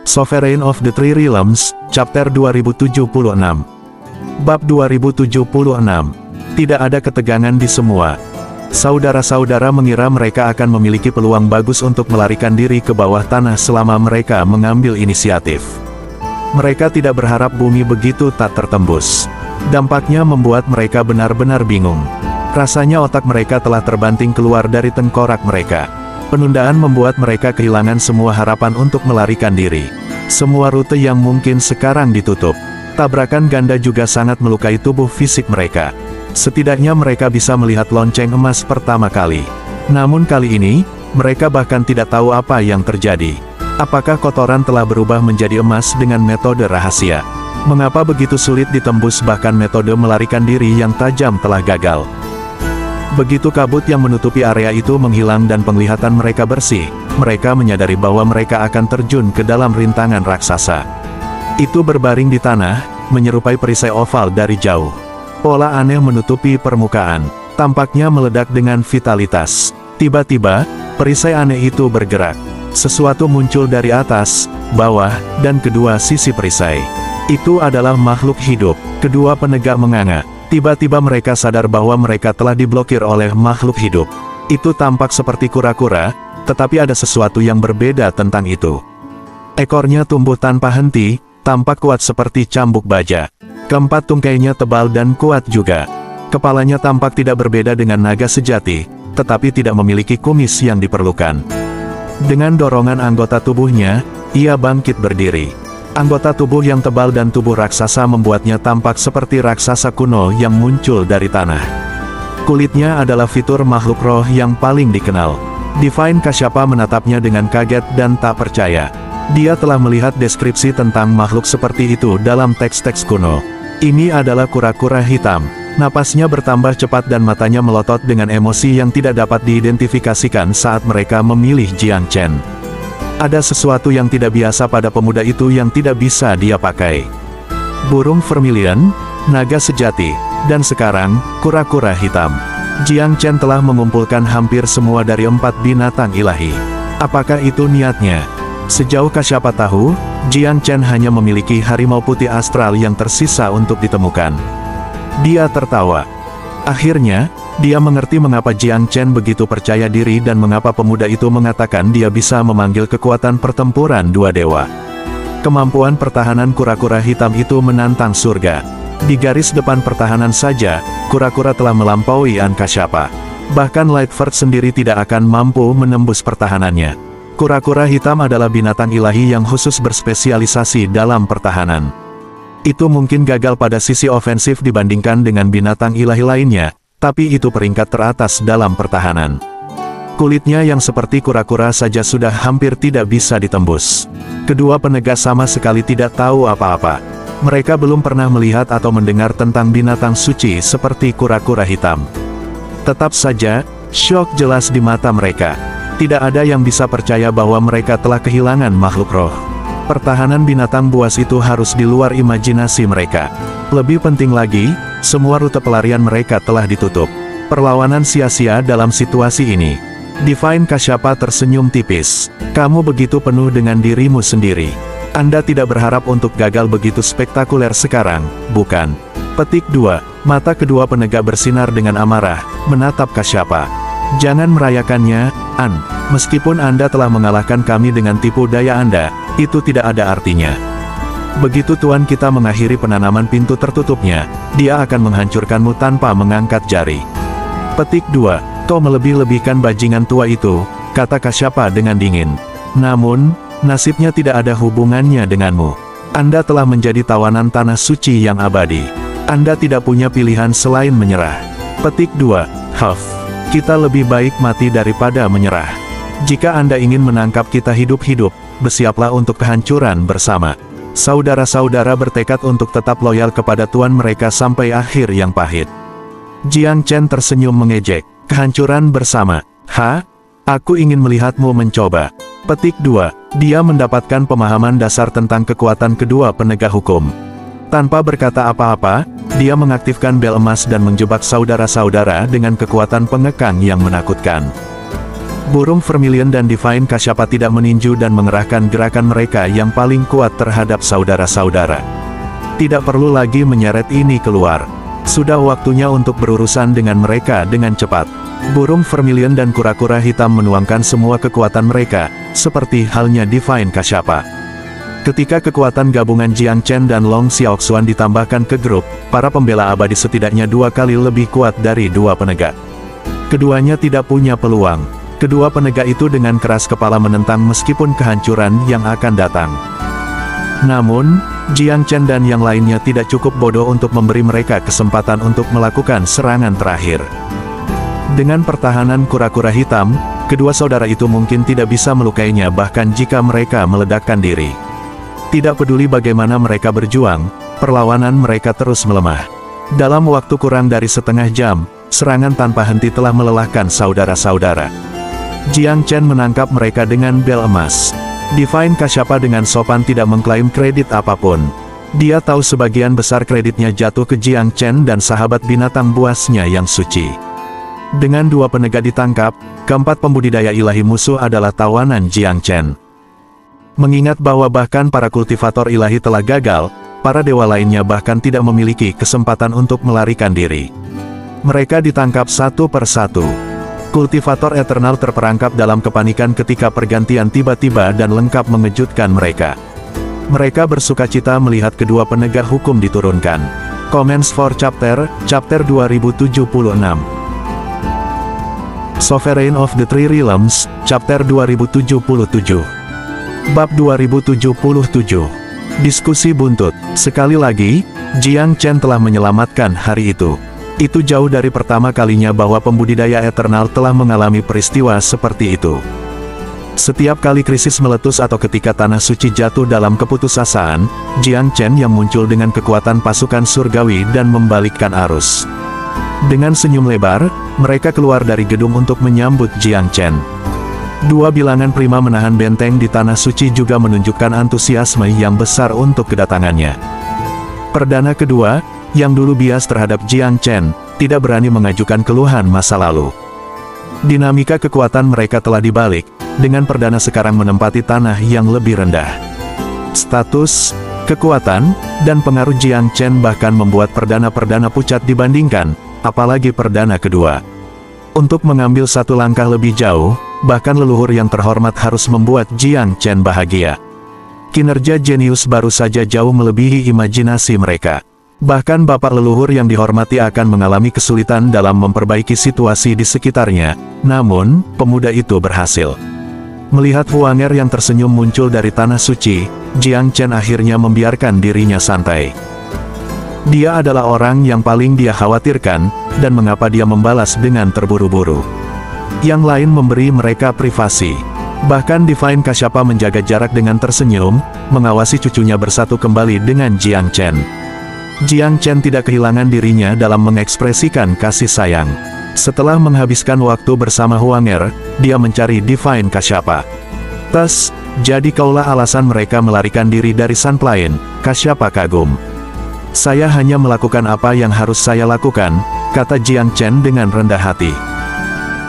Sovereign of the Three Realms, Chapter 2076. Bab 2076. Tidak ada ketegangan di semua. Saudara-saudara mengira mereka akan memiliki peluang bagus untuk melarikan diri ke bawah tanah selama mereka mengambil inisiatif. Mereka tidak berharap bumi begitu tak tertembus. Dampaknya membuat mereka benar-benar bingung. Rasanya otak mereka telah terbanting keluar dari tengkorak mereka. Penundaan membuat mereka kehilangan semua harapan untuk melarikan diri. Semua rute yang mungkin sekarang ditutup. Tabrakan ganda juga sangat melukai tubuh fisik mereka. Setidaknya mereka bisa melihat lonceng emas pertama kali. Namun kali ini, mereka bahkan tidak tahu apa yang terjadi. Apakah kotoran telah berubah menjadi emas dengan metode rahasia? Mengapa begitu sulit ditembus, bahkan metode melarikan diri yang tajam telah gagal? Begitu kabut yang menutupi area itu menghilang dan penglihatan mereka bersih, mereka menyadari bahwa mereka akan terjun ke dalam rintangan raksasa. Itu berbaring di tanah, menyerupai perisai oval dari jauh. Pola aneh menutupi permukaan, tampaknya meledak dengan vitalitas. Tiba-tiba, perisai aneh itu bergerak. Sesuatu muncul dari atas, bawah, dan kedua sisi perisai. Itu adalah makhluk hidup. Kedua penegak menganga. Tiba-tiba mereka sadar bahwa mereka telah diblokir oleh makhluk hidup. Itu tampak seperti kura-kura, tetapi ada sesuatu yang berbeda tentang itu. Ekornya tumbuh tanpa henti, tampak kuat seperti cambuk baja. Keempat tungkainya tebal dan kuat juga. Kepalanya tampak tidak berbeda dengan naga sejati, tetapi tidak memiliki kumis yang diperlukan. Dengan dorongan anggota tubuhnya, ia bangkit berdiri. Anggota tubuh yang tebal dan tubuh raksasa membuatnya tampak seperti raksasa kuno yang muncul dari tanah. Kulitnya adalah fitur makhluk roh yang paling dikenal. Divine Kasyapa menatapnya dengan kaget dan tak percaya. Dia telah melihat deskripsi tentang makhluk seperti itu dalam teks-teks kuno. Ini adalah kura-kura hitam. Napasnya bertambah cepat dan matanya melotot dengan emosi yang tidak dapat diidentifikasikan saat mereka memilih Jiang Chen. Ada sesuatu yang tidak biasa pada pemuda itu yang tidak bisa dia pakai. Burung vermilion, naga sejati, dan sekarang, kura-kura hitam. Jiang Chen telah mengumpulkan hampir semua dari 4 binatang ilahi. Apakah itu niatnya? Sejauh Kasyapa tahu, Jiang Chen hanya memiliki harimau putih astral yang tersisa untuk ditemukan. Dia tertawa. Akhirnya, dia mengerti mengapa Jiang Chen begitu percaya diri dan mengapa pemuda itu mengatakan dia bisa memanggil kekuatan pertempuran dua dewa. Kemampuan pertahanan kura-kura hitam itu menantang surga. Di garis depan pertahanan saja, kura-kura telah melampaui Kasyapa. Bahkan Lightford sendiri tidak akan mampu menembus pertahanannya. Kura-kura hitam adalah binatang ilahi yang khusus berspesialisasi dalam pertahanan. Itu mungkin gagal pada sisi ofensif dibandingkan dengan binatang ilahi lainnya, tapi itu peringkat teratas dalam pertahanan. Kulitnya yang seperti kura-kura saja sudah hampir tidak bisa ditembus. Kedua penegak sama sekali tidak tahu apa-apa. Mereka belum pernah melihat atau mendengar tentang binatang suci seperti kura-kura hitam. Tetap saja, syok jelas di mata mereka. Tidak ada yang bisa percaya bahwa mereka telah kehilangan makhluk roh. Pertahanan binatang buas itu harus di luar imajinasi mereka. Lebih penting lagi, semua rute pelarian mereka telah ditutup. Perlawanan sia-sia dalam situasi ini. Divine Kasyapa tersenyum tipis. Kamu begitu penuh dengan dirimu sendiri. Anda tidak berharap untuk gagal begitu spektakuler sekarang, bukan? Petik 2. Mata kedua penegak bersinar dengan amarah, menatap Kasyapa. Jangan merayakannya, An. Meskipun Anda telah mengalahkan kami dengan tipu daya Anda, itu tidak ada artinya. Begitu Tuan kita mengakhiri penanaman pintu tertutupnya, dia akan menghancurkanmu tanpa mengangkat jari. Petik 2. Kau melebih-lebihkan bajingan tua itu, kata Kasyapa dengan dingin. Namun, nasibnya tidak ada hubungannya denganmu. Anda telah menjadi tawanan tanah suci yang abadi. Anda tidak punya pilihan selain menyerah. Petik 2. Huff. Kita lebih baik mati daripada menyerah. Jika Anda ingin menangkap kita hidup-hidup, bersiaplah untuk kehancuran bersama. Saudara-saudara bertekad untuk tetap loyal kepada Tuan mereka sampai akhir yang pahit. Jiang Chen tersenyum mengejek. Kehancuran bersama. Aku ingin melihatmu mencoba. Petik 2. Dia mendapatkan pemahaman dasar tentang kekuatan kedua penegak hukum. Tanpa berkata apa-apa, dia mengaktifkan bel emas dan menjebak saudara-saudara dengan kekuatan pengekang yang menakutkan. Burung Vermilion dan Divine Kasyapa tidak meninju dan mengerahkan gerakan mereka yang paling kuat terhadap saudara-saudara. Tidak perlu lagi menyeret ini keluar. Sudah waktunya untuk berurusan dengan mereka dengan cepat. Burung Vermilion dan kura-kura hitam menuangkan semua kekuatan mereka, seperti halnya Divine Kasyapa. Ketika kekuatan gabungan Jiang Chen dan Long Xiaoxuan ditambahkan ke grup, para pembela abadi setidaknya 2 kali lebih kuat dari 2 penegak. Keduanya tidak punya peluang. Kedua penegak itu dengan keras kepala menentang meskipun kehancuran yang akan datang. Namun, Jiang Chen dan yang lainnya tidak cukup bodoh untuk memberi mereka kesempatan untuk melakukan serangan terakhir. Dengan pertahanan kura-kura hitam, kedua saudara itu mungkin tidak bisa melukainya bahkan jika mereka meledakkan diri. Tidak peduli bagaimana mereka berjuang, perlawanan mereka terus melemah. Dalam waktu kurang dari setengah jam, serangan tanpa henti telah melelahkan saudara-saudara. Jiang Chen menangkap mereka dengan bel emas. Divine Kasyapa dengan sopan tidak mengklaim kredit apapun. Dia tahu sebagian besar kreditnya jatuh ke Jiang Chen dan sahabat binatang buasnya yang suci. Dengan 2 penegak ditangkap, keempat pembudidaya ilahi musuh adalah tawanan Jiang Chen. Mengingat bahwa bahkan para kultivator ilahi telah gagal, para dewa lainnya bahkan tidak memiliki kesempatan untuk melarikan diri. Mereka ditangkap satu per satu. Kultivator Eternal terperangkap dalam kepanikan ketika pergantian tiba-tiba dan lengkap mengejutkan mereka. Mereka bersukacita melihat kedua penegak hukum diturunkan. Comments for Chapter 2076. Sovereign of the Three Realms, Chapter 2077. Bab 2077. Diskusi buntut. Sekali lagi, Jiang Chen telah menyelamatkan hari itu. Itu jauh dari pertama kalinya bahwa pembudidaya Eternal telah mengalami peristiwa seperti itu. Setiap kali krisis meletus atau ketika tanah suci jatuh dalam keputusasaan, Jiang Chen yang muncul dengan kekuatan pasukan surgawi dan membalikkan arus. Dengan senyum lebar, mereka keluar dari gedung untuk menyambut Jiang Chen. 2 bilangan prima menahan benteng di tanah suci juga menunjukkan antusiasme yang besar untuk kedatangannya. Perdana kedua, yang dulu bias terhadap Jiang Chen, tidak berani mengajukan keluhan masa lalu. Dinamika kekuatan mereka telah dibalik, dengan perdana sekarang menempati tanah yang lebih rendah. Status, kekuatan, dan pengaruh Jiang Chen bahkan membuat perdana-perdana pucat dibandingkan, apalagi perdana kedua. Untuk mengambil satu langkah lebih jauh, bahkan leluhur yang terhormat harus membuat Jiang Chen bahagia. Kinerja jenius baru saja jauh melebihi imajinasi mereka. Bahkan bapak leluhur yang dihormati akan mengalami kesulitan dalam memperbaiki situasi di sekitarnya, namun, pemuda itu berhasil. Melihat Huanger yang tersenyum muncul dari tanah suci, Jiang Chen akhirnya membiarkan dirinya santai. Dia adalah orang yang paling dia khawatirkan, dan mengapa dia membalas dengan terburu-buru. Yang lain memberi mereka privasi. Bahkan Divine Kasyapa menjaga jarak dengan tersenyum, mengawasi cucunya bersatu kembali dengan Jiang Chen. Jiang Chen tidak kehilangan dirinya dalam mengekspresikan kasih sayang. Setelah menghabiskan waktu bersama Huanger, dia mencari Divine Kasyapa. "Tes, jadi kaulah alasan mereka melarikan diri dari Sunplane," Kasyapa kagum. "Saya hanya melakukan apa yang harus saya lakukan," kata Jiang Chen dengan rendah hati.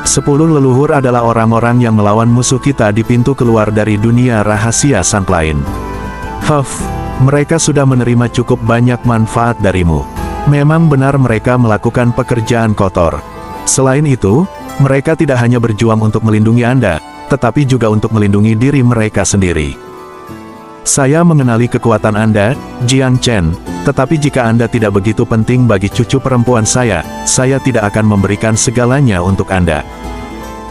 10 leluhur adalah orang-orang yang melawan musuh kita di pintu keluar dari dunia rahasia Sunplane. Mereka sudah menerima cukup banyak manfaat darimu. Memang benar mereka melakukan pekerjaan kotor. Selain itu, mereka tidak hanya berjuang untuk melindungi Anda, tetapi juga untuk melindungi diri mereka sendiri. Saya mengenali kekuatan Anda, Jiang Chen, tetapi jika Anda tidak begitu penting bagi cucu perempuan saya tidak akan memberikan segalanya untuk Anda.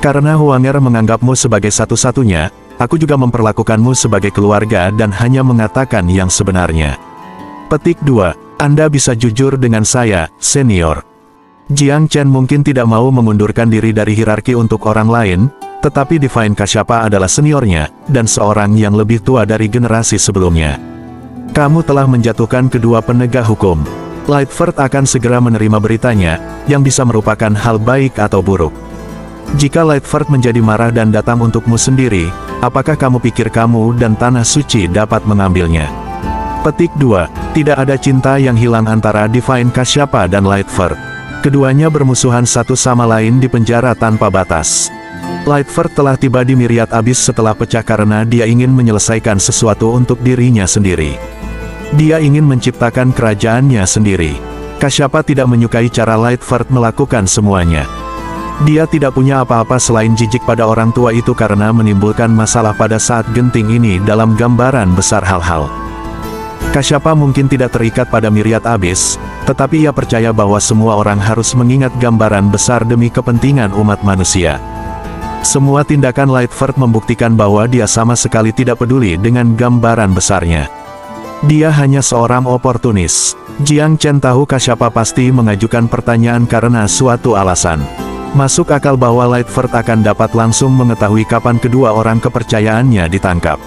Karena Huanger menganggapmu sebagai satu-satunya, aku juga memperlakukanmu sebagai keluarga dan hanya mengatakan yang sebenarnya. Petik 2. Anda bisa jujur dengan saya, senior. Jiang Chen mungkin tidak mau mengundurkan diri dari hierarki untuk orang lain, tetapi Divine Kasyapa adalah seniornya, dan seorang yang lebih tua dari generasi sebelumnya. Kamu telah menjatuhkan kedua penegak hukum. Lightford akan segera menerima beritanya, yang bisa merupakan hal baik atau buruk. Jika Lightford menjadi marah dan datang untukmu sendiri, apakah kamu pikir kamu dan Tanah Suci dapat mengambilnya? Petik 2. Tidak ada cinta yang hilang antara Divine Kasyapa dan Lightford. Keduanya bermusuhan satu sama lain di penjara tanpa batas. Lightford telah tiba di Myriad Abyss setelah pecah karena dia ingin menyelesaikan sesuatu untuk dirinya sendiri. Dia ingin menciptakan kerajaannya sendiri. Kasyapa tidak menyukai cara Lightford melakukan semuanya. Dia tidak punya apa-apa selain jijik pada orang tua itu karena menimbulkan masalah pada saat genting ini dalam gambaran besar hal-hal. Kasyapa mungkin tidak terikat pada Myriad Abyss, tetapi ia percaya bahwa semua orang harus mengingat gambaran besar demi kepentingan umat manusia. Semua tindakan Lightford membuktikan bahwa dia sama sekali tidak peduli dengan gambaran besarnya. Dia hanya seorang oportunis. Jiang Chen tahu Kasyapa pasti mengajukan pertanyaan karena suatu alasan. Masuk akal bahwa Lightford akan dapat langsung mengetahui kapan kedua orang kepercayaannya ditangkap.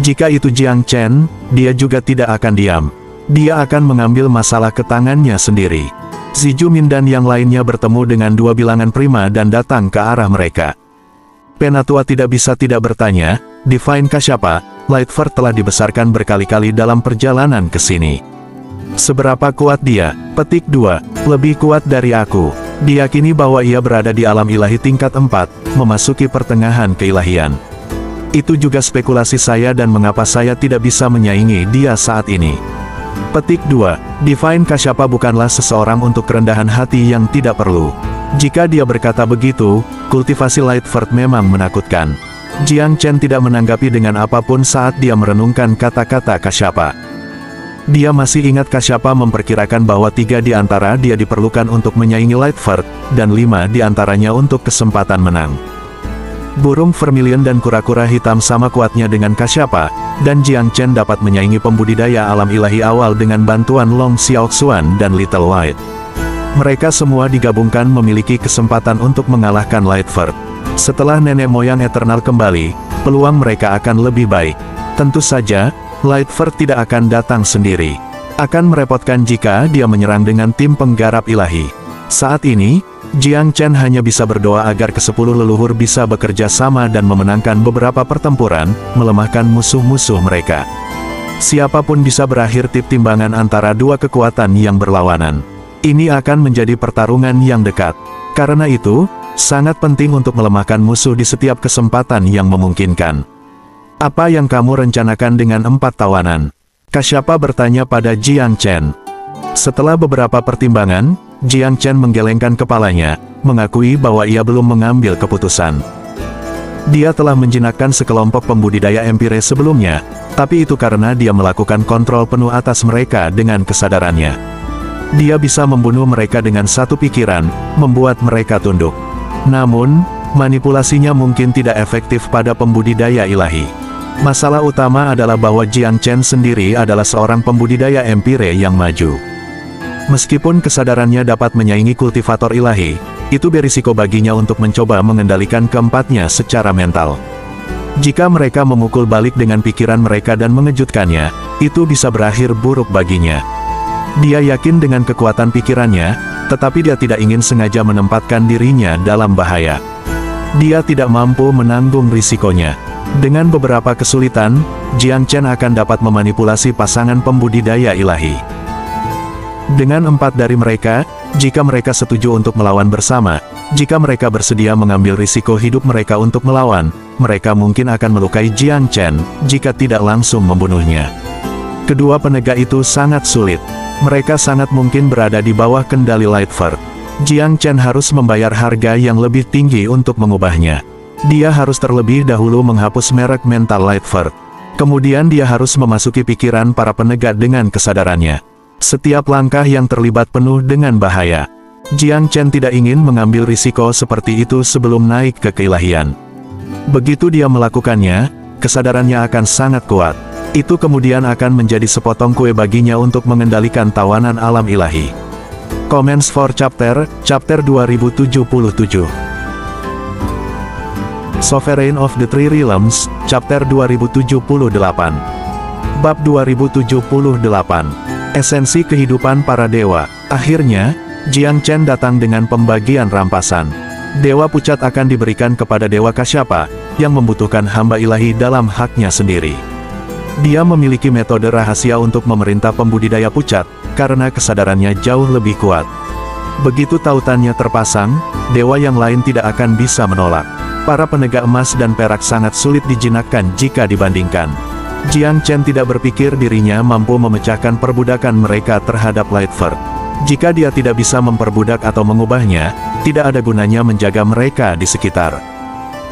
Jika itu Jiang Chen, dia juga tidak akan diam. Dia akan mengambil masalah ke tangannya sendiri. Zhu Min dan yang lainnya bertemu dengan dua bilangan prima dan datang ke arah mereka. Penatua tidak bisa tidak bertanya, Divine Kasyapa, Lightford telah dibesarkan berkali-kali dalam perjalanan ke sini. Seberapa kuat dia? Petik 2. Lebih kuat dari aku. Diyakini bahwa ia berada di alam ilahi tingkat 4, memasuki pertengahan keilahian. Itu juga spekulasi saya dan mengapa saya tidak bisa menyaingi dia saat ini. Petik 2. Divine Kasyapa bukanlah seseorang untuk kerendahan hati yang tidak perlu. Jika dia berkata begitu, kultivasi Lightford memang menakutkan. Jiang Chen tidak menanggapi dengan apapun saat dia merenungkan kata-kata Kasyapa. Dia masih ingat Kasyapa memperkirakan bahwa 3 di antara dia diperlukan untuk menyaingi Lightford, dan 5 di antaranya untuk kesempatan menang. Burung vermilion dan kura-kura hitam sama kuatnya dengan Kasyapa, dan Jiang Chen dapat menyaingi pembudidaya alam ilahi awal dengan bantuan Long Xiaoxuan dan Little White. Mereka semua digabungkan memiliki kesempatan untuk mengalahkan Lightford. Setelah nenek moyang Eternal kembali, peluang mereka akan lebih baik. Tentu saja, Lightford tidak akan datang sendiri. Akan merepotkan jika dia menyerang dengan tim penggarap ilahi. Saat ini, Jiang Chen hanya bisa berdoa agar ke-10 leluhur bisa bekerja sama dan memenangkan beberapa pertempuran, melemahkan musuh-musuh mereka. Siapapun bisa berakhir tip timbangan antara dua kekuatan yang berlawanan. Ini akan menjadi pertarungan yang dekat. Karena itu, sangat penting untuk melemahkan musuh di setiap kesempatan yang memungkinkan. Apa yang kamu rencanakan dengan 4 tawanan? Kasyapa bertanya pada Jiang Chen. Setelah beberapa pertimbangan, Jiang Chen menggelengkan kepalanya, mengakui bahwa ia belum mengambil keputusan. Dia telah menjinakkan sekelompok pembudidaya empire sebelumnya, tapi itu karena dia melakukan kontrol penuh atas mereka dengan kesadarannya. Dia bisa membunuh mereka dengan satu pikiran, membuat mereka tunduk. Namun, manipulasinya mungkin tidak efektif pada pembudidaya ilahi. Masalah utama adalah bahwa Jiang Chen sendiri adalah seorang pembudidaya empire yang maju. Meskipun kesadarannya dapat menyaingi kultivator ilahi, itu berisiko baginya untuk mencoba mengendalikan keempatnya secara mental. Jika mereka memukul balik dengan pikiran mereka dan mengejutkannya, itu bisa berakhir buruk baginya. Dia yakin dengan kekuatan pikirannya, tetapi dia tidak ingin sengaja menempatkan dirinya dalam bahaya. Dia tidak mampu menanggung risikonya. Dengan beberapa kesulitan, Jiang Chen akan dapat memanipulasi pasangan pembudidaya ilahi. Dengan 4 dari mereka, jika mereka setuju untuk melawan bersama, jika mereka bersedia mengambil risiko hidup mereka untuk melawan, mereka mungkin akan melukai Jiang Chen, jika tidak langsung membunuhnya. Kedua penegak itu sangat sulit. Mereka sangat mungkin berada di bawah kendali Lightford. Jiang Chen harus membayar harga yang lebih tinggi untuk mengubahnya. Dia harus terlebih dahulu menghapus merek mental Lightford. Kemudian dia harus memasuki pikiran para penegak dengan kesadarannya. Setiap langkah yang terlibat penuh dengan bahaya. Jiang Chen tidak ingin mengambil risiko seperti itu sebelum naik ke keilahian. Begitu dia melakukannya, kesadarannya akan sangat kuat. Itu kemudian akan menjadi sepotong kue baginya untuk mengendalikan tawanan alam ilahi. Comments for Chapter 2077. Sovereign of the Three Realms, Chapter 2078. Bab 2078. Esensi kehidupan para dewa. Akhirnya, Jiang Chen datang dengan pembagian rampasan. Dewa pucat akan diberikan kepada Dewa Kasyapa, yang membutuhkan hamba ilahi dalam haknya sendiri. Dia memiliki metode rahasia untuk memerintah pembudidaya pucat, karena kesadarannya jauh lebih kuat. Begitu tautannya terpasang, dewa yang lain tidak akan bisa menolak. Para penegak emas dan perak sangat sulit dijinakkan jika dibandingkan. Jiang Chen tidak berpikir dirinya mampu memecahkan perbudakan mereka terhadap Lightford. Jika dia tidak bisa memperbudak atau mengubahnya, tidak ada gunanya menjaga mereka di sekitar.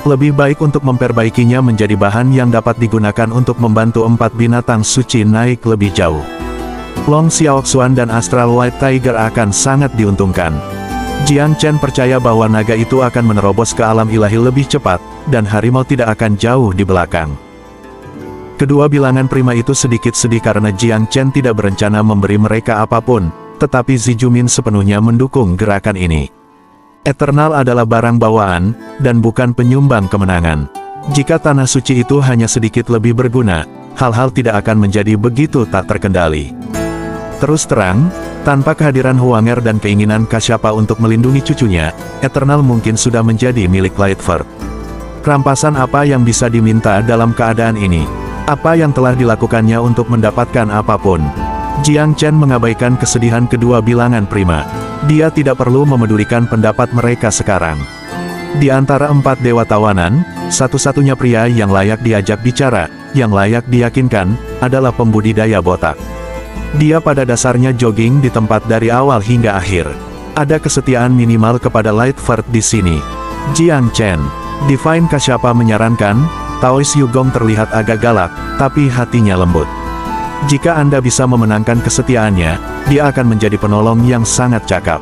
Lebih baik untuk memperbaikinya menjadi bahan yang dapat digunakan untuk membantu 4 binatang suci naik lebih jauh. Long Xiaoxuan dan Astral White Tiger akan sangat diuntungkan. Jiang Chen percaya bahwa naga itu akan menerobos ke alam ilahi lebih cepat, dan harimau tidak akan jauh di belakang. Kedua bilangan prima itu sedikit sedih karena Jiang Chen tidak berencana memberi mereka apapun, tetapi Zijumin sepenuhnya mendukung gerakan ini. Eternal adalah barang bawaan, dan bukan penyumbang kemenangan. Jika tanah suci itu hanya sedikit lebih berguna, hal-hal tidak akan menjadi begitu tak terkendali. Terus terang, tanpa kehadiran Huanger dan keinginan Kasyapa untuk melindungi cucunya, Eternal mungkin sudah menjadi milik Lightford. Rampasan apa yang bisa diminta dalam keadaan ini? Apa yang telah dilakukannya untuk mendapatkan apapun? Jiang Chen mengabaikan kesedihan kedua bilangan prima. Dia tidak perlu memedulikan pendapat mereka sekarang. Di antara 4 dewa tawanan, satu-satunya pria yang layak diajak bicara, yang layak diyakinkan, adalah pembudidaya botak. Dia pada dasarnya jogging di tempat dari awal hingga akhir. Ada kesetiaan minimal kepada Lightford di sini. Jiang Chen. Divine Kasyapa menyarankan, Taois Yugong terlihat agak galak, tapi hatinya lembut. Jika Anda bisa memenangkan kesetiaannya, dia akan menjadi penolong yang sangat cakap.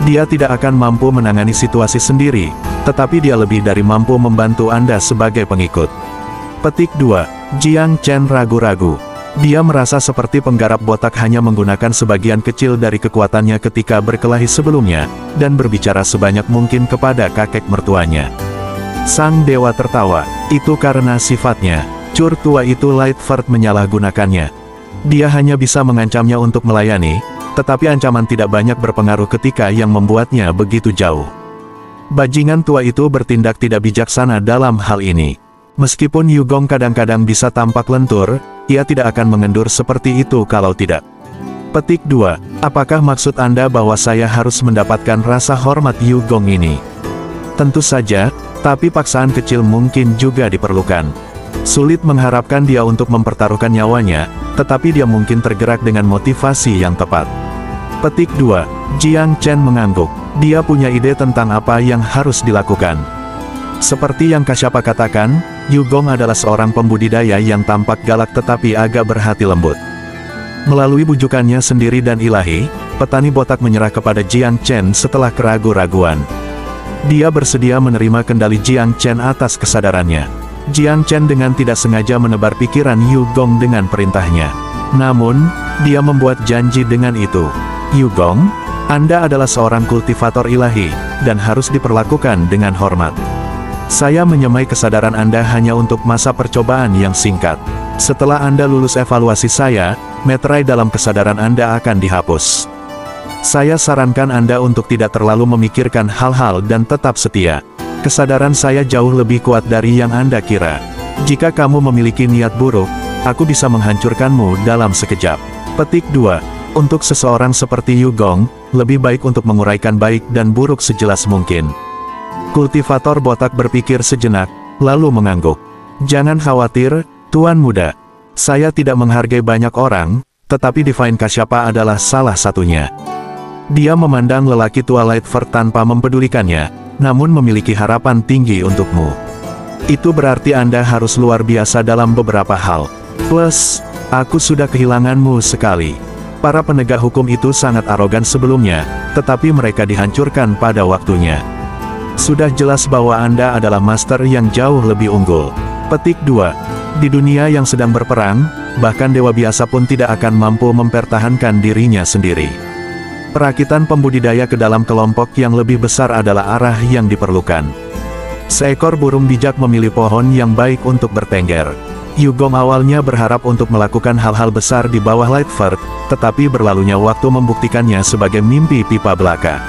Dia tidak akan mampu menangani situasi sendiri, tetapi dia lebih dari mampu membantu Anda sebagai pengikut. Petik 2. Jiang Chen ragu-ragu. Dia merasa seperti penggarap botak hanya menggunakan sebagian kecil dari kekuatannya ketika berkelahi sebelumnya, dan berbicara sebanyak mungkin kepada kakek mertuanya. Sang dewa tertawa. Itu karena sifatnya. Cur tua itu Lightford menyalahgunakannya. Dia hanya bisa mengancamnya untuk melayani, tetapi ancaman tidak banyak berpengaruh ketika yang membuatnya begitu jauh. Bajingan tua itu bertindak tidak bijaksana dalam hal ini. Meskipun Yugong kadang-kadang bisa tampak lentur, ia tidak akan mengendur seperti itu kalau tidak. Petik 2. Apakah maksud Anda bahwa saya harus mendapatkan rasa hormat Yugong ini? Tentu saja, tapi paksaan kecil mungkin juga diperlukan. Sulit mengharapkan dia untuk mempertaruhkan nyawanya, tetapi dia mungkin tergerak dengan motivasi yang tepat. Petik 2. Jiang Chen mengangguk. Dia punya ide tentang apa yang harus dilakukan. Seperti yang Kasyapa katakan, Yugong adalah seorang pembudidaya yang tampak galak tetapi agak berhati lembut. Melalui bujukannya sendiri dan ilahi, petani botak menyerah kepada Jiang Chen setelah keraguan-raguan. Dia bersedia menerima kendali Jiang Chen atas kesadarannya. Jiang Chen dengan tidak sengaja menebar pikiran Yugong dengan perintahnya. Namun, dia membuat janji dengan itu. Yugong, Anda adalah seorang kultivator ilahi, dan harus diperlakukan dengan hormat. Saya menyemai kesadaran Anda hanya untuk masa percobaan yang singkat. Setelah Anda lulus evaluasi saya, meterai dalam kesadaran Anda akan dihapus. Saya sarankan Anda untuk tidak terlalu memikirkan hal-hal dan tetap setia. Kesadaran saya jauh lebih kuat dari yang Anda kira. Jika kamu memiliki niat buruk, aku bisa menghancurkanmu dalam sekejap. Petik 2. Untuk seseorang seperti Yugong, lebih baik untuk menguraikan baik dan buruk sejelas mungkin. Kultivator botak berpikir sejenak, lalu mengangguk. Jangan khawatir, Tuan Muda. Saya tidak menghargai banyak orang, tetapi Divine Kasyapa adalah salah satunya. Dia memandang lelaki tua Lightford tanpa mempedulikannya, namun memiliki harapan tinggi untukmu. Itu berarti Anda harus luar biasa dalam beberapa hal. Plus, aku sudah kehilanganmu sekali. Para penegak hukum itu sangat arogan sebelumnya, tetapi mereka dihancurkan pada waktunya. Sudah jelas bahwa Anda adalah master yang jauh lebih unggul. Petik 2. Di dunia yang sedang berperang, bahkan dewa biasa pun tidak akan mampu mempertahankan dirinya sendiri. Perakitan pembudidaya ke dalam kelompok yang lebih besar adalah arah yang diperlukan. Seekor burung bijak memilih pohon yang baik untuk bertengger. Yugong awalnya berharap untuk melakukan hal-hal besar di bawah Lightford, tetapi berlalunya waktu membuktikannya sebagai mimpi pipa belaka.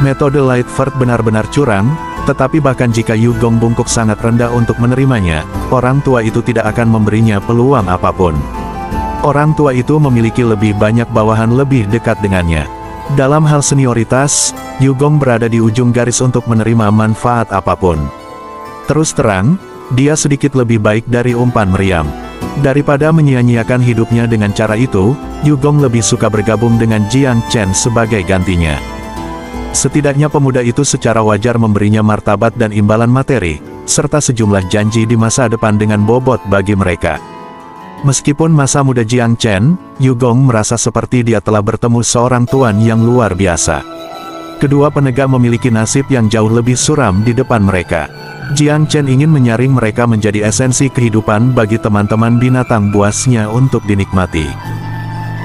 Metode Lightford benar-benar curang, tetapi bahkan jika Yugong bungkuk sangat rendah untuk menerimanya, orang tua itu tidak akan memberinya peluang apapun. Orang tua itu memiliki lebih banyak bawahan lebih dekat dengannya. Dalam hal senioritas, Yugong berada di ujung garis untuk menerima manfaat apapun. Terus terang, dia sedikit lebih baik dari umpan meriam. Daripada menyia-nyiakan hidupnya dengan cara itu, Yugong lebih suka bergabung dengan Jiang Chen sebagai gantinya. Setidaknya pemuda itu secara wajar memberinya martabat dan imbalan materi, serta sejumlah janji di masa depan dengan bobot bagi mereka. Meskipun masa muda Jiang Chen, Yugong merasa seperti dia telah bertemu seorang tuan yang luar biasa. Kedua penegak memiliki nasib yang jauh lebih suram di depan mereka. Jiang Chen ingin menyaring mereka menjadi esensi kehidupan bagi teman-teman binatang buasnya untuk dinikmati.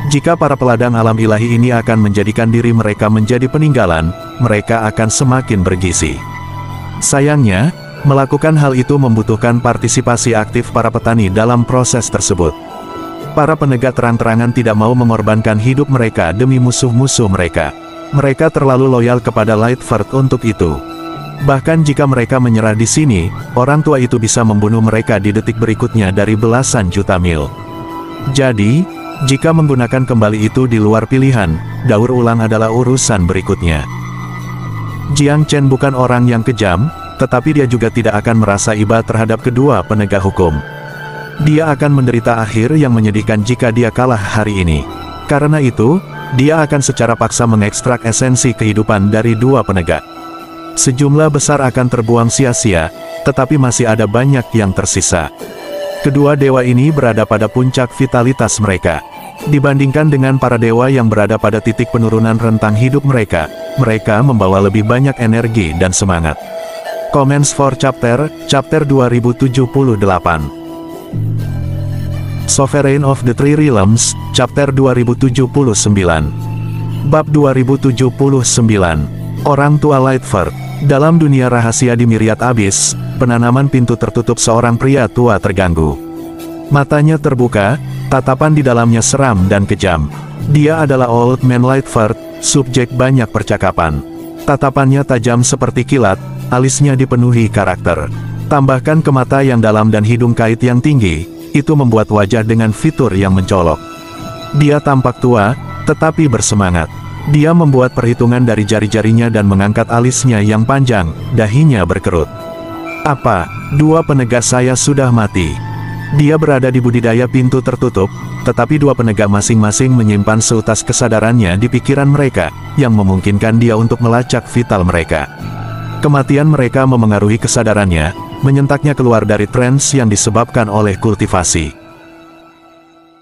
Jika para peladang alam ilahi ini akan menjadikan diri mereka menjadi peninggalan, mereka akan semakin bergizi. Sayangnya, melakukan hal itu membutuhkan partisipasi aktif para petani dalam proses tersebut. Para penegak terang-terangan tidak mau mengorbankan hidup mereka demi musuh-musuh mereka. Mereka terlalu loyal kepada Lightford untuk itu. Bahkan jika mereka menyerah di sini, orang tua itu bisa membunuh mereka di detik berikutnya dari belasan juta mil. Jadi, jika menggunakan kembali itu di luar pilihan, daur ulang adalah urusan berikutnya. Jiang Chen bukan orang yang kejam, tetapi dia juga tidak akan merasa iba terhadap kedua penegak hukum. Dia akan menderita akhir yang menyedihkan jika dia kalah hari ini. Karena itu, dia akan secara paksa mengekstrak esensi kehidupan dari dua penegak. Sejumlah besar akan terbuang sia-sia, tetapi masih ada banyak yang tersisa. Kedua dewa ini berada pada puncak vitalitas mereka. Dibandingkan dengan para dewa yang berada pada titik penurunan rentang hidup mereka, mereka membawa lebih banyak energi dan semangat. Comments for Chapter 2078. Sovereign of the Three Realms, Chapter 2079. Bab 2079. Orang tua Lightford. Dalam dunia rahasia di Myriad Abyss, penanaman pintu tertutup seorang pria tua terganggu. Matanya terbuka, tatapan di dalamnya seram dan kejam. Dia adalah Old Man Lightford, subjek banyak percakapan. Tatapannya tajam seperti kilat, alisnya dipenuhi karakter. Tambahkan ke mata yang dalam dan hidung kait yang tinggi, itu membuat wajah dengan fitur yang mencolok. Dia tampak tua, tetapi bersemangat. Dia membuat perhitungan dari jari-jarinya dan mengangkat alisnya yang panjang, dahinya berkerut. Apa, dua penegak saya sudah mati? Dia berada di budidaya pintu tertutup, tetapi dua penegak masing-masing menyimpan seutas kesadarannya di pikiran mereka, yang memungkinkan dia untuk melacak vital mereka. Kematian mereka memengaruhi kesadarannya, menyentaknya keluar dari trans yang disebabkan oleh kultivasi.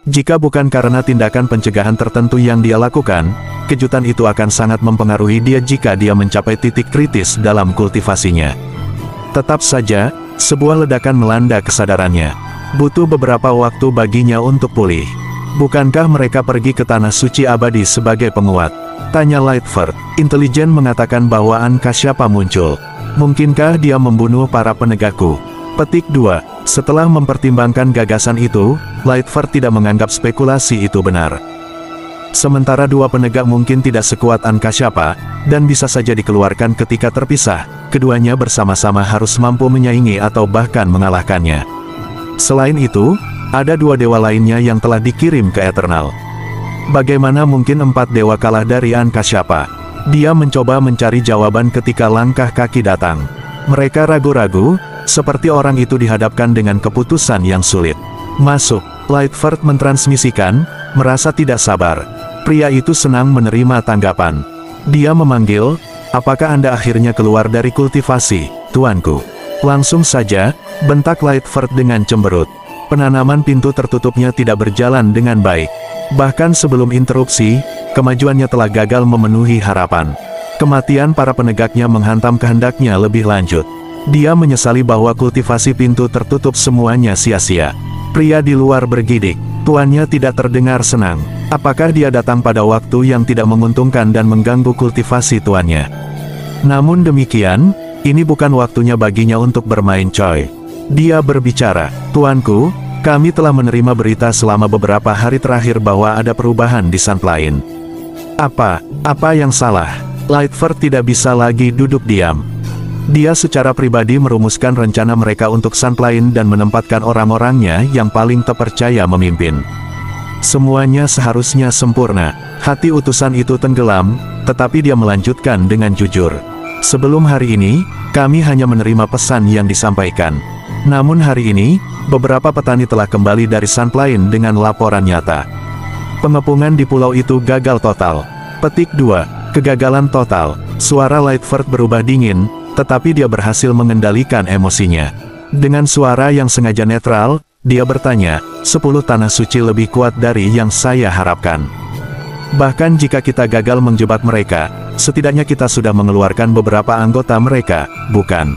Jika bukan karena tindakan pencegahan tertentu yang dia lakukan, kejutan itu akan sangat mempengaruhi dia jika dia mencapai titik kritis dalam kultivasinya. Tetap saja, sebuah ledakan melanda kesadarannya. Butuh beberapa waktu baginya untuk pulih. Bukankah mereka pergi ke tanah suci abadi sebagai penguat? Tanya Lightford. Intelijen mengatakan bahwa Ankasyapa muncul. Mungkinkah dia membunuh para penegakku? Petik 2. Setelah mempertimbangkan gagasan itu, Lightford tidak menganggap spekulasi itu benar. Sementara dua penegak mungkin tidak sekuat Ankasyapa, dan bisa saja dikeluarkan ketika terpisah, keduanya bersama-sama harus mampu menyaingi atau bahkan mengalahkannya. Selain itu, ada dua dewa lainnya yang telah dikirim ke Eternal. Bagaimana mungkin empat dewa kalah dari Ankasyapa? Dia mencoba mencari jawaban ketika langkah kaki datang. Mereka ragu-ragu, seperti orang itu dihadapkan dengan keputusan yang sulit. Masuk, Lightford mentransmisikan, merasa tidak sabar. Pria itu senang menerima tanggapan. Dia memanggil, apakah Anda akhirnya keluar dari kultivasi, tuanku? Langsung saja, bentak Lightford dengan cemberut. Penanaman pintu tertutupnya tidak berjalan dengan baik. Bahkan sebelum interupsi, kemajuannya telah gagal memenuhi harapan. Kematian para penegaknya menghantam kehendaknya lebih lanjut. Dia menyesali bahwa kultivasi pintu tertutup semuanya sia-sia. Pria di luar bergidik. Tuannya tidak terdengar senang. Apakah dia datang pada waktu yang tidak menguntungkan dan mengganggu kultivasi tuannya? Namun demikian, ini bukan waktunya baginya untuk bermain coy. Dia berbicara, tuanku, kami telah menerima berita selama beberapa hari terakhir bahwa ada perubahan di Sunplane. Apa yang salah? Lightford tidak bisa lagi duduk diam. Dia secara pribadi merumuskan rencana mereka untuk Sunplane dan menempatkan orang-orangnya yang paling terpercaya memimpin. Semuanya seharusnya sempurna. Hati utusan itu tenggelam, tetapi dia melanjutkan dengan jujur. Sebelum hari ini, kami hanya menerima pesan yang disampaikan. Namun hari ini, beberapa petani telah kembali dari Sunplane dengan laporan nyata. Pengepungan di pulau itu gagal total. Petik 2. Kegagalan total. Suara Lightfoot berubah dingin, tetapi dia berhasil mengendalikan emosinya. Dengan suara yang sengaja netral, dia bertanya, 10 tanah suci lebih kuat dari yang saya harapkan. Bahkan jika kita gagal menjebak mereka, setidaknya kita sudah mengeluarkan beberapa anggota mereka, bukan?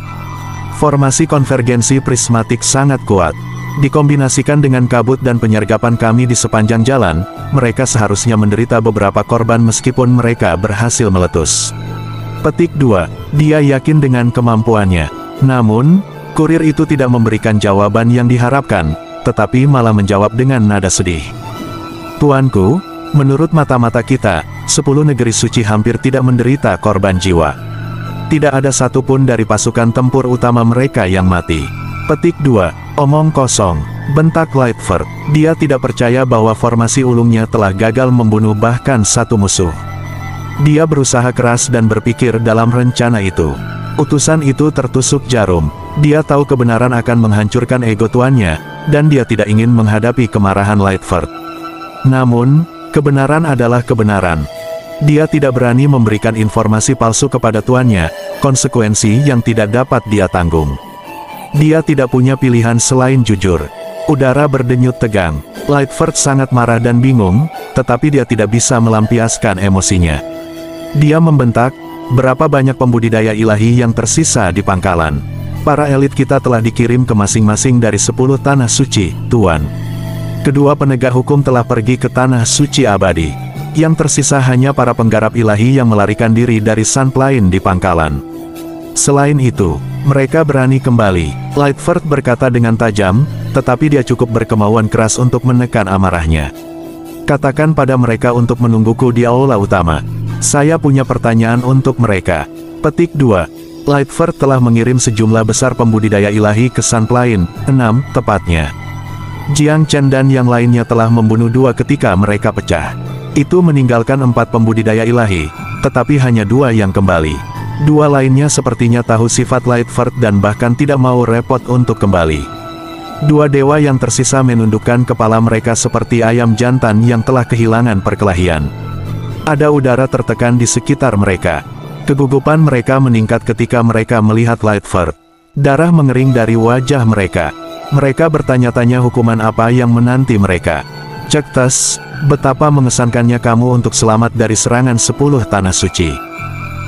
Formasi konvergensi prismatik sangat kuat. Dikombinasikan dengan kabut dan penyergapan kami di sepanjang jalan, mereka seharusnya menderita beberapa korban meskipun mereka berhasil meletus. Petik 2. Dia yakin dengan kemampuannya. Namun, kurir itu tidak memberikan jawaban yang diharapkan, tetapi malah menjawab dengan nada sedih. Tuanku, menurut mata-mata kita, 10 negeri suci hampir tidak menderita korban jiwa. Tidak ada satupun dari pasukan tempur utama mereka yang mati. Petik 2. Omong kosong, bentak Lightfoot. Dia tidak percaya bahwa formasi ulungnya telah gagal membunuh bahkan satu musuh. Dia berusaha keras dan berpikir dalam rencana itu. Utusan itu tertusuk jarum. Dia tahu kebenaran akan menghancurkan ego tuannya, dan dia tidak ingin menghadapi kemarahan Lightfoot. Namun, kebenaran adalah kebenaran. Dia tidak berani memberikan informasi palsu kepada tuannya, konsekuensi yang tidak dapat dia tanggung. Dia tidak punya pilihan selain jujur. Udara berdenyut tegang. Lightfoot sangat marah dan bingung, tetapi dia tidak bisa melampiaskan emosinya. Dia membentak, berapa banyak pembudidaya ilahi yang tersisa di pangkalan? Para elit kita telah dikirim ke masing-masing dari 10 tanah suci, Tuan. Kedua penegak hukum telah pergi ke tanah suci abadi. Yang tersisa hanya para penggarap ilahi yang melarikan diri dari Sunplane di pangkalan. Selain itu, mereka berani kembali. Lightfoot berkata dengan tajam, tetapi dia cukup berkemauan keras untuk menekan amarahnya. Katakan pada mereka untuk menungguku di aula utama. Saya punya pertanyaan untuk mereka. Petik 2. Lightfoot telah mengirim sejumlah besar pembudidaya ilahi ke Sunplane, 6 tepatnya. Jiang Chen dan yang lainnya telah membunuh 2 ketika mereka pecah. Itu meninggalkan 4 pembudidaya ilahi, tetapi hanya 2 yang kembali. 2 lainnya sepertinya tahu sifat Lightfoot dan bahkan tidak mau repot untuk kembali. 2 dewa yang tersisa menundukkan kepala mereka seperti ayam jantan yang telah kehilangan perkelahian. Ada udara tertekan di sekitar mereka. Kegugupan mereka meningkat ketika mereka melihat Lightfoot. Darah mengering dari wajah mereka. Mereka bertanya-tanya hukuman apa yang menanti mereka. Cek tes, betapa mengesankannya kamu untuk selamat dari serangan 10 tanah suci.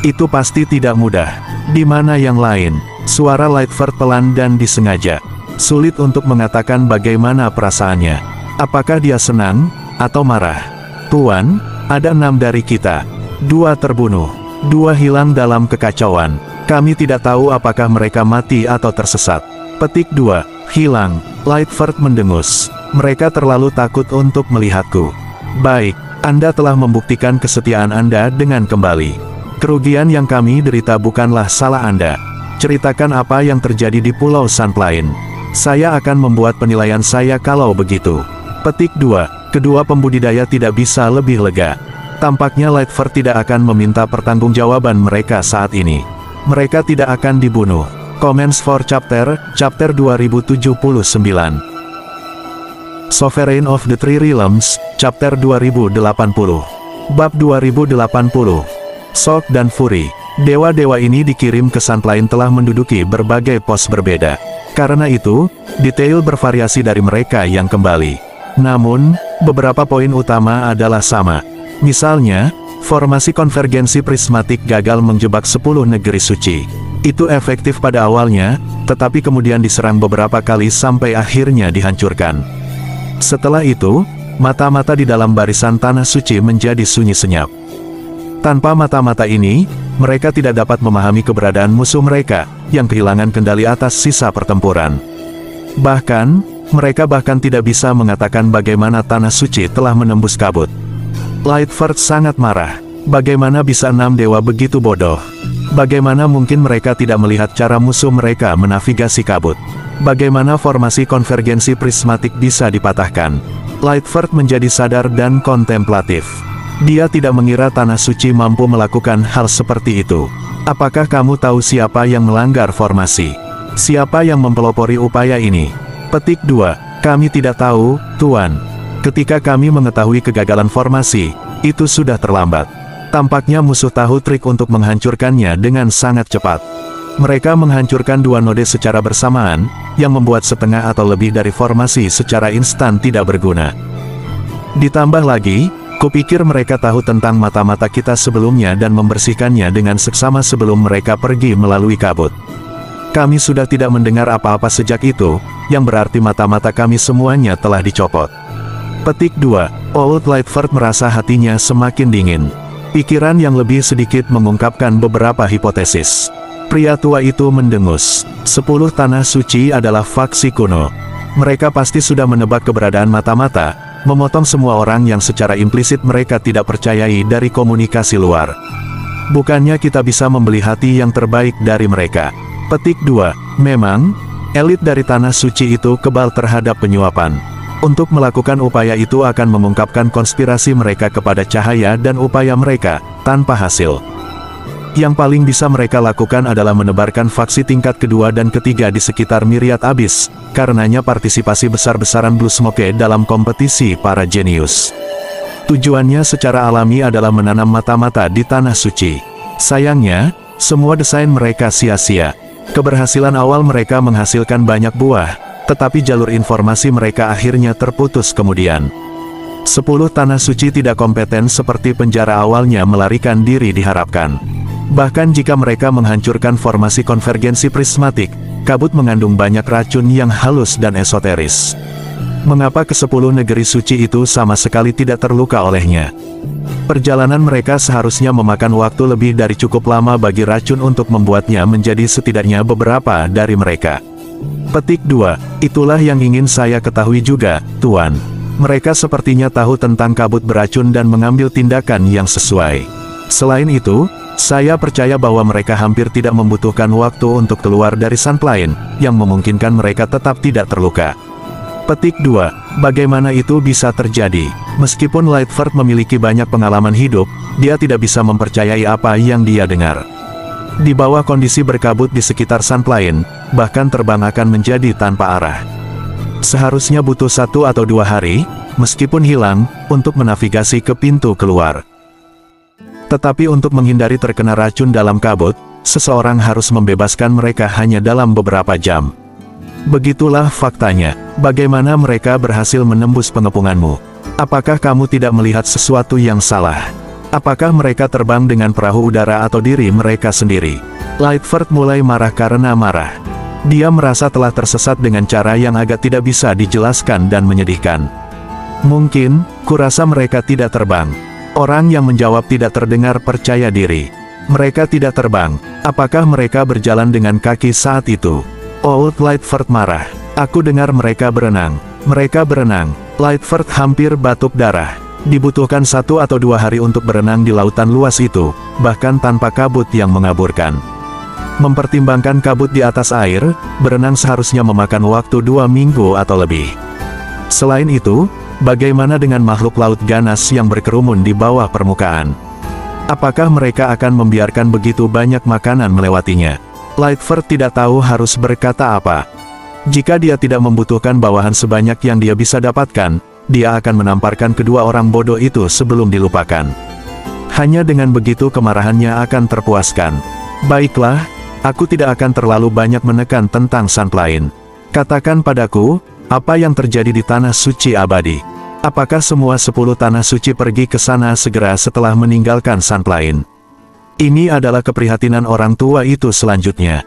Itu pasti tidak mudah. Di mana yang lain? Suara Lightfoot pelan dan disengaja. Sulit untuk mengatakan bagaimana perasaannya. Apakah dia senang, atau marah? Tuan, ada 6 dari kita. 2 terbunuh. 2 hilang dalam kekacauan. Kami tidak tahu apakah mereka mati atau tersesat. Petik 2. Hilang. Lightfoot mendengus. Mereka terlalu takut untuk melihatku. Baik, Anda telah membuktikan kesetiaan Anda dengan kembali. Kerugian yang kami derita bukanlah salah Anda. Ceritakan apa yang terjadi di Pulau Sunplane. Saya akan membuat penilaian saya kalau begitu. Petik 2. Kedua pembudidaya tidak bisa lebih lega. Tampaknya Lightfoot tidak akan meminta pertanggungjawaban mereka saat ini. Mereka tidak akan dibunuh. Comments for Chapter 2079. Sovereign of the Three Realms, Chapter 2080. Bab 2080. Shock dan Fury. Dewa-dewa ini dikirim ke Sunplane telah menduduki berbagai pos berbeda. Karena itu, detail bervariasi dari mereka yang kembali. Namun, beberapa poin utama adalah sama. Misalnya, formasi konvergensi prismatik gagal menjebak 10 negeri suci. Itu efektif pada awalnya, tetapi kemudian diserang beberapa kali sampai akhirnya dihancurkan. Setelah itu, mata-mata di dalam barisan tanah suci menjadi sunyi senyap. Tanpa mata-mata ini, mereka tidak dapat memahami keberadaan musuh mereka, yang kehilangan kendali atas sisa pertempuran. Bahkan, mereka tidak bisa mengatakan bagaimana tanah suci telah menembus kabut. Lightfoot sangat marah. Bagaimana bisa 6 dewa begitu bodoh? Bagaimana mungkin mereka tidak melihat cara musuh mereka menavigasi kabut? Bagaimana formasi konvergensi prismatik bisa dipatahkan? Lightfoot menjadi sadar dan kontemplatif. Dia tidak mengira tanah suci mampu melakukan hal seperti itu. Apakah kamu tahu siapa yang melanggar formasi? Siapa yang mempelopori upaya ini? Petik 2. Kami tidak tahu, Tuan. Ketika kami mengetahui kegagalan formasi, itu sudah terlambat. Tampaknya musuh tahu trik untuk menghancurkannya dengan sangat cepat. Mereka menghancurkan dua node secara bersamaan, yang membuat setengah atau lebih dari formasi secara instan tidak berguna. Ditambah lagi, kupikir mereka tahu tentang mata-mata kita sebelumnya dan membersihkannya dengan seksama sebelum mereka pergi melalui kabut. Kami sudah tidak mendengar apa-apa sejak itu, yang berarti mata-mata kami semuanya telah dicopot. Petik 2. Old Lightford merasa hatinya semakin dingin. Pikiran yang lebih sedikit mengungkapkan beberapa hipotesis. Pria tua itu mendengus. 10 tanah suci adalah faksi kuno. Mereka pasti sudah menebak keberadaan mata-mata, memotong semua orang yang secara implisit mereka tidak percayai dari komunikasi luar. Bukannya kita bisa membeli hati yang terbaik dari mereka. Petik 2. Memang, elit dari tanah suci itu kebal terhadap penyuapan. Untuk melakukan upaya itu akan mengungkapkan konspirasi mereka kepada cahaya dan upaya mereka, tanpa hasil. Yang paling bisa mereka lakukan adalah menebarkan faksi tingkat kedua dan ketiga di sekitar Myriad Abyss, karenanya partisipasi besar-besaran Blue Smoke dalam kompetisi para jenius. Tujuannya secara alami adalah menanam mata-mata di tanah suci. Sayangnya, semua desain mereka sia-sia. Keberhasilan awal mereka menghasilkan banyak buah, tetapi jalur informasi mereka akhirnya terputus kemudian. 10 tanah suci tidak kompeten seperti penjara awalnya melarikan diri diharapkan. Bahkan jika mereka menghancurkan formasi konvergensi prismatik, kabut mengandung banyak racun yang halus dan esoteris. Mengapa ke-10 negeri suci itu sama sekali tidak terluka olehnya? Perjalanan mereka seharusnya memakan waktu lebih dari cukup lama bagi racun untuk membuatnya menjadi setidaknya beberapa dari mereka. Petik 2. Itulah yang ingin saya ketahui juga, Tuan. Mereka sepertinya tahu tentang kabut beracun dan mengambil tindakan yang sesuai. Selain itu, saya percaya bahwa mereka hampir tidak membutuhkan waktu untuk keluar dari Sunplane, yang memungkinkan mereka tetap tidak terluka. Petik 2. Bagaimana itu bisa terjadi? Meskipun Lightford memiliki banyak pengalaman hidup, dia tidak bisa mempercayai apa yang dia dengar. Di bawah kondisi berkabut di sekitar Sunplane, bahkan terbang akan menjadi tanpa arah. Seharusnya butuh 1 atau 2 hari, meskipun hilang, untuk menavigasi ke pintu keluar. Tetapi untuk menghindari terkena racun dalam kabut, seseorang harus membebaskan mereka hanya dalam beberapa jam. Begitulah faktanya. Bagaimana mereka berhasil menembus pengepunganmu? Apakah kamu tidak melihat sesuatu yang salah? Apakah mereka terbang dengan perahu udara atau diri mereka sendiri? Lightford mulai marah karena marah. Dia merasa telah tersesat dengan cara yang agak tidak bisa dijelaskan dan menyedihkan. Mungkin, kurasa mereka tidak terbang. Orang yang menjawab tidak terdengar percaya diri. Mereka tidak terbang. Apakah mereka berjalan dengan kaki saat itu? Old Lightford marah. Aku dengar mereka berenang. Mereka berenang. Lightford hampir batuk darah. Dibutuhkan 1 atau 2 hari untuk berenang di lautan luas itu, bahkan tanpa kabut yang mengaburkan. Mempertimbangkan kabut di atas air, berenang seharusnya memakan waktu 2 minggu atau lebih. Selain itu, bagaimana dengan makhluk laut ganas yang berkerumun di bawah permukaan? Apakah mereka akan membiarkan begitu banyak makanan melewatinya? Lightford tidak tahu harus berkata apa. Jika dia tidak membutuhkan bawahan sebanyak yang dia bisa dapatkan, dia akan menamparkan kedua orang bodoh itu sebelum dilupakan. Hanya dengan begitu kemarahannya akan terpuaskan. Baiklah, aku tidak akan terlalu banyak menekan tentang Sunplane. Katakan padaku, apa yang terjadi di tanah suci abadi? Apakah semua 10 tanah suci pergi ke sana segera setelah meninggalkan Sunplane? Ini adalah keprihatinan orang tua itu selanjutnya.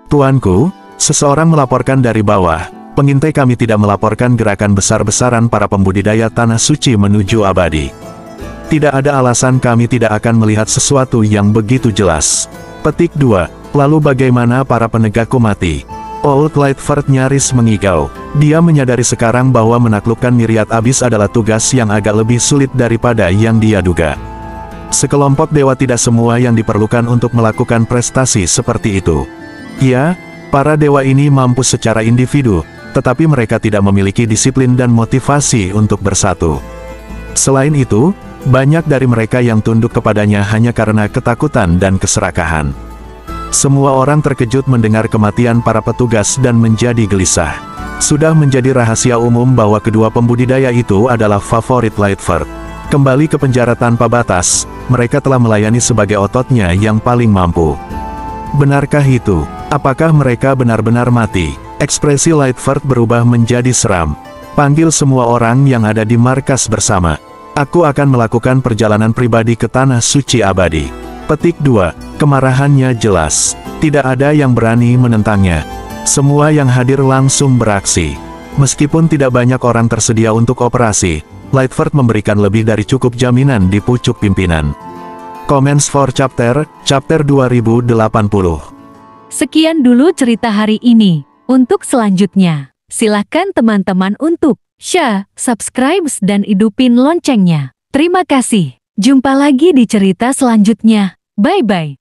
Tuanku, seseorang melaporkan dari bawah, pengintai kami tidak melaporkan gerakan besar-besaran para pembudidaya tanah suci menuju abadi. Tidak ada alasan kami tidak akan melihat sesuatu yang begitu jelas. Petik 2. Lalu bagaimana para penegakku mati? Old Lightford nyaris mengigau. Dia menyadari sekarang bahwa menaklukkan Myriad Abyss adalah tugas yang agak lebih sulit daripada yang dia duga. Sekelompok dewa tidak semua yang diperlukan untuk melakukan prestasi seperti itu. Ya, para dewa ini mampu secara individu, tetapi mereka tidak memiliki disiplin dan motivasi untuk bersatu. Selain itu, banyak dari mereka yang tunduk kepadanya hanya karena ketakutan dan keserakahan. Semua orang terkejut mendengar kematian para petugas dan menjadi gelisah. Sudah menjadi rahasia umum bahwa kedua pembudidaya itu adalah favorit Lightford. Kembali ke penjara tanpa batas, mereka telah melayani sebagai ototnya yang paling mampu. Benarkah itu? Apakah mereka benar-benar mati? Ekspresi Lightford berubah menjadi seram. Panggil semua orang yang ada di markas bersama. Aku akan melakukan perjalanan pribadi ke Tanah Suci Abadi. Petik 2. Kemarahannya jelas. Tidak ada yang berani menentangnya. Semua yang hadir langsung beraksi. Meskipun tidak banyak orang tersedia untuk operasi, Lightford memberikan lebih dari cukup jaminan di pucuk pimpinan. Comments for Chapter 2080. Sekian dulu cerita hari ini. Untuk selanjutnya, silakan teman-teman untuk share, subscribe, dan hidupin loncengnya. Terima kasih. Jumpa lagi di cerita selanjutnya. Bye-bye.